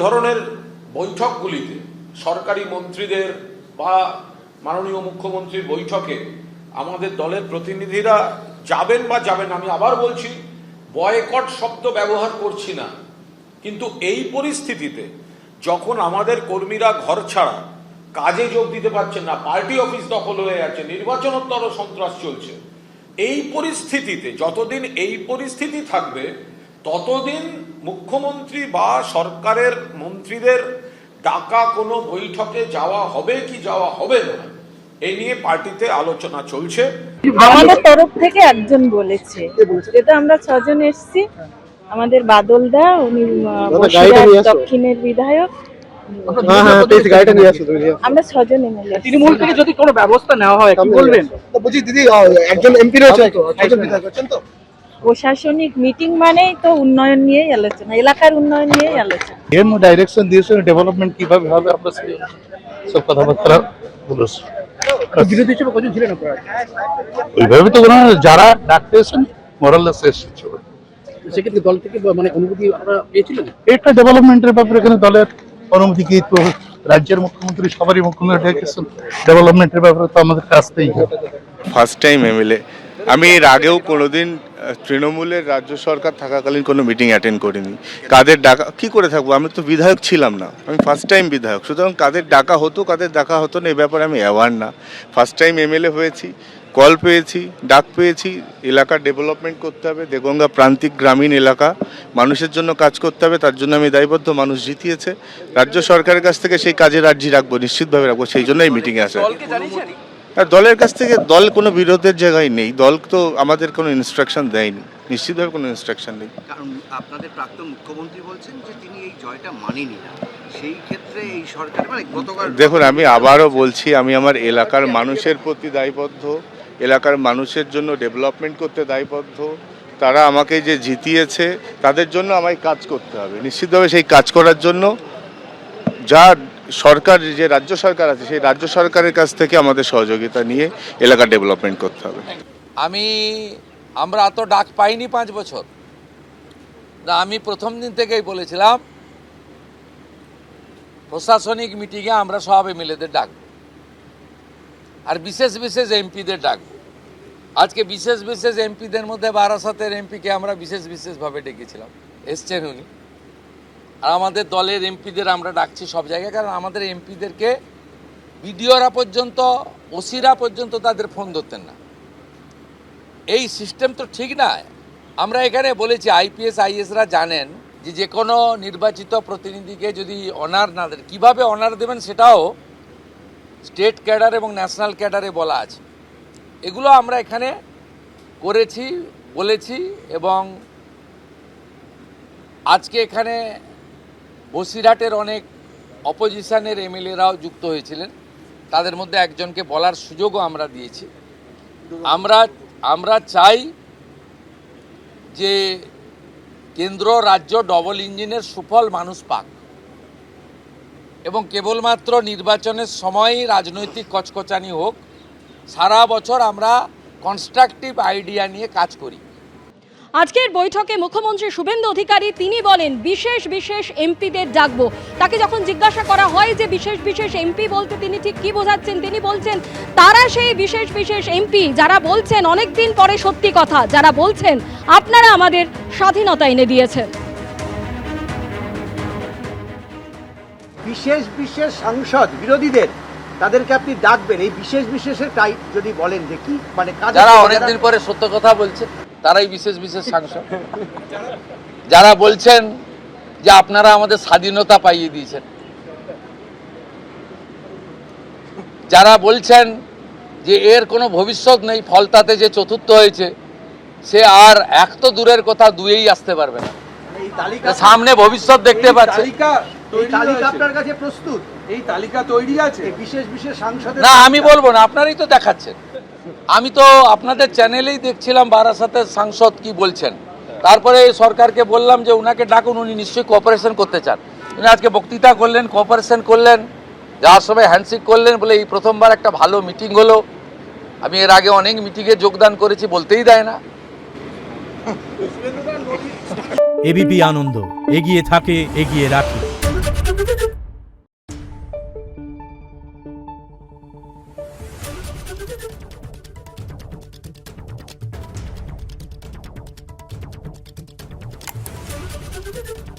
ধরনের বৈঠকগুলিতে সরকারি মন্ত্রীদের বা মাননীয় মুখ্যমন্ত্রীর বৈঠকে আমাদের দলের প্রতিনিধিরা যাবেন বা যাবেন, আমি আবার বলছি বয়কট শব্দ ব্যবহার করছি না, কিন্তু এই পরিস্থিতিতে যখন আমাদের কর্মীরা ঘর ছাড়া, কাজে যোগ দিতে পারছেন না, পার্টি অফিস দখল হয়ে আছে, নির্বাচনোত্তর সন্ত্রাস চলছে, এই পরিস্থিতিতে যতদিন এই পরিস্থিতি থাকবে ততদিন মুখ্যমন্ত্রী বা সরকারের মন্ত্রীদের ডাকা কোনো বৈঠকে যাওয়া হবে কি যাওয়া হবে না, এই নিয়ে পার্টিতে আলোচনা চলছে। আমাদের তরফ থেকে একজন বলেছে, যেটা আমরা 6 জন এসেছি। আমাদের বাদলদা, উনি বসিরহাট দক্ষিণের বিধায়ক। আমরা 6 জন এমএলএ। তৃণমূল থেকে যদি কোনো ব্যবস্থা নেওয়া হয় কি বলবেন? বলছি দিদি, একজন এমপি রয়েছে তো, 6 জন বিধায়ক আছেন তো। প্রশাসনিক মিটিং মানেই তো উন্নয়ন নিয়েই আলোচনা, এলাকার উন্নয়ন নিয়েই আলোচনা। এর ডাইরেকশন দিয়েছে, ডেভেলপমেন্ট কিভাবে হবে আমরা সব কথাবার্তা বলেছি। বিরোধী হিসেবে কজন ছিলেন আপনারা? ওইভাবে তো যারা ডাকতে এসেছেন মোরাললেস এসেছে। সেক্ষেত্রে দল থেকে মানে অনুমতি আপনারা পেয়েছিলেন? এটা ডেভেলপমেন্টের ব্যাপারে এখানে দলের অনুমতি কি, তো রাজ্যের মুখ্যমন্ত্রী সবারই মুখ্যমন্ত্রী ডেকেছেন, ডেভেলপমেন্টের ব্যাপারে তো আমাদের কাছতেই হবে। First time MLA. আমি এর আগেও কোনোদিন তৃণমূলের রাজ্য সরকার থাকাকালীন কোনো মিটিং অ্যাটেন্ড করিনি। কাদের ডাকা কি করে থাকবো, আমি তো বিধায়ক ছিলাম না, আমি ফার্স্ট টাইম বিধায়ক, সুতরাং কাদের ডাকা হতো কাদের ডাকা হতো না এ ব্যাপারে আমি অ্যাওয়ার না। ফার্স্ট টাইম এমএলএ হয়েছি, কল পেয়েছি, ডাক পেয়েছি, এলাকার ডেভেলপমেন্ট করতে হবে, দেগঙ্গা প্রান্তিক গ্রামীণ এলাকা মানুষের জন্য কাজ করতে হবে, তার জন্য আমি দায়বদ্ধ। মানুষ জিতিয়েছে, রাজ্য সরকারের কাছ থেকে সেই কাজের আর্জি রাখবো, নিশ্চিতভাবে রাখবো, সেই জন্য এই মিটিংয়ে আসা। আর দলের কাছ থেকে দল কোনো বিরোধের জায়গায় নেই, দল তো আমাদের কোনো ইনস্ট্রাকশন দেয়নি, নিশ্চিতভাবে কোনো ইনস্ট্রাকশন নেই। কারণ আপনাদের প্রাক্তন মুখ্যমন্ত্রী বলছেন যে তিনি এই জয়টা মানেনি না, সেই ক্ষেত্রে এই সরকার মানে গতকাল দেখুন, আমি আবারও বলছি, আমি আমার এলাকার মানুষের প্রতি দায়বদ্ধ, এলাকার মানুষের জন্য ডেভেলপমেন্ট করতে দায়বদ্ধ। তারা আমাকে যে জিতিয়েছে তাদের জন্য আমায় কাজ করতে হবে, নিশ্চিতভাবে সেই কাজ করার জন্য যা সরকার, যে রাজ্য সরকার আছে সেই রাজ্য সরকারের কাছ থেকে আমাদের সহযোগিতা নিয়ে এলাকার ডেভেলপমেন্ট করতে হবে। আমরা এত ডাক পাইনি 5 বছর। আমি প্রথম দিন থেকেই বলেছিলাম প্রশাসনিক মিটিংয়ে আমরা সব এমএলএদের ডাকবো আর বিশেষ বিশেষ এমপিদের ডাকবো। আজকে বিশেষ বিশেষ এমপিদের মধ্যে বারাসাতের এমপিকে আমরা বিশেষ বিশেষভাবে ডেকেছিলাম, এসছেন উনি। আর আমাদের দলের এমপিদের আমরা ডাকছি সব জায়গায়, কারণ আমাদের এমপিদেরকে বিডিওরা পর্যন্ত, ওসিরা পর্যন্ত তাদের ফোন ধরতেন না। এই সিস্টেম তো ঠিক না। আমরা এখানে বলেছি আইপিএস আইএসরা জানেন যে কোনো নির্বাচিত প্রতিনিধিকে যদি অনার না দেন, কীভাবে অনার দেবেন সেটাও স্টেট ক্যাডার এবং ন্যাশনাল ক্যাডারে বলা আছে। এগুলো আমরা এখানে করেছি, বলেছি। এবং আজকে এখানে বসিরহাটের অনেক অপোজিশনের এমএলএরাও যুক্ত হয়েছিলেন, তাদের মধ্যে একজনকে বলার সুযোগও আমরা দিয়েছি। আমরা চাই যে কেন্দ্র রাজ্য ডবল ইঞ্জিনের সুফল মানুষ পাক, এবং কেবলমাত্র নির্বাচনের সময়ই রাজনৈতিক কচকচানি হোক। সারা বছর আমরা কনস্ট্রাকটিভ আইডিয়া নিয়ে কাজ করি। আজকের বৈঠকে মুখ্যমন্ত্রী শুভেন্দু অধিকারী তিনি বলেন বিশেষ বিশেষ এমপিদের ডাকবো। তাকে যখন জিজ্ঞাসা করা হয় যে বিশেষ বিশেষ এমপি বলতে তিনি ঠিক কি বোঝাচ্ছেন, তিনি বলছেন তারা সেই বিশেষ বিশেষ এমপি যারা বলছেন অনেকদিন পরে সত্যি কথা, যারা বলছেন আপনারা আমাদের স্বাধীনতা এনে দিয়েছেন। বিশেষ বিশেষ সাংসদ বিরোধীদের তাদেরকে আপনি ডাকবেন, এই বিশেষ বিশেষের টাইপ যদি বলেন যে কি মানে যারা অনেকদিন পরে সত্য কথা বলছেন তারাই বিশেষ বিশেষ সাংসদ। যারা বলছেন যে আপনারা আমাদের স্বাধীনতা পাইয়ে দিয়েছেন, যারা বলছেন যে এর কোনো ভবিষ্যৎ নেই, ফলতাতে যে চতুর্থ হয়েছে সে আর এক তো দূরের কথা, দুয়েই আসতে পারবে না, সামনে ভবিষ্যৎ দেখতে পাচ্ছে। আপনার কাছে প্রস্তুত এই তালিকা তৈরি আছে বিশেষ বিশেষ সাংসদের? না, আমি বলবো না, আপনারাই তো দেখাচ্ছেন। আমি তো আপনাদের চ্যানেলেই দেখছিলাম বারাসাতের সাংসদ কি বলছেন। তারপরে সরকারকে বললাম যে উনাকে ডাকুন, উনি নিশ্চয়ই কোঅপারেশন করতে চান। উনি আজকে বক্তৃতা করলেন, কোঅপারেশন করলেন, যাওয়ার সময় হ্যান্ডশেক করলেন, বলে এই প্রথমবার একটা ভালো মিটিং হলো। আমি এর আগে অনেক মিটিংয়ে যোগদান করেছি, বলতেই দেয় না। এবিপি আনন্দ, এগিয়ে থাকে, এগিয়ে রাখে। নিউজ।